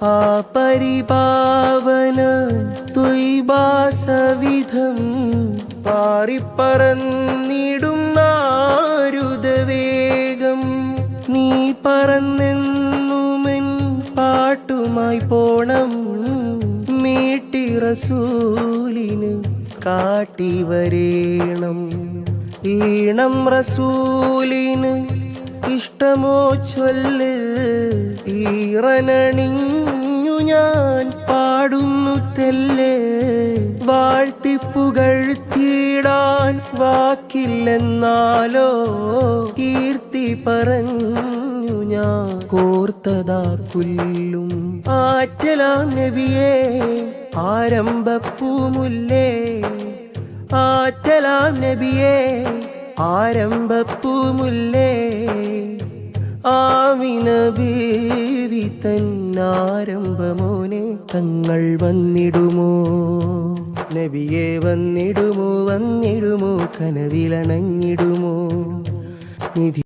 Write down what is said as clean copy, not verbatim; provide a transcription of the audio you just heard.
ആ പരിപാവന ത്വയ്ബാസവിധം പാറിപ്പറന്നിടും മാരുതവേഗം. നീ പറന്നെന്നുമെൻ പാട്ടുമായി പോണം, മീട്ടി റസൂലിന് കാട്ടി വരേണം. ഈണം റസൂലിന് ഇഷ്ടമോ ചൊല്ല്, ഈറനണിഞ്ഞു ഞാൻ പാടുന്നു തെല്ല്. വാഴ്ത്തിപ്പുകഴ്ത്തിയിടാൻ വാക്കില്ലെന്നാലോ, കീർത്തി പറഞ്ഞു ഞാൻ കോർത്തതാ കുല്ലും. ആറ്റലാം നബിയേ ആരംഭപ്പൂമുല്ലേ, ആറ്റലാം നബിയേ ആരംഭപ്പൂമുല്ലേ. ആമിന ബീവി തന്നാരംഭമോനെ തങ്ങൾ വന്നിടുമോ, നബിയെ വന്നിടുമോ, വന്നിടുമോ, കനവിലണഞ്ഞിടുമോ നിധി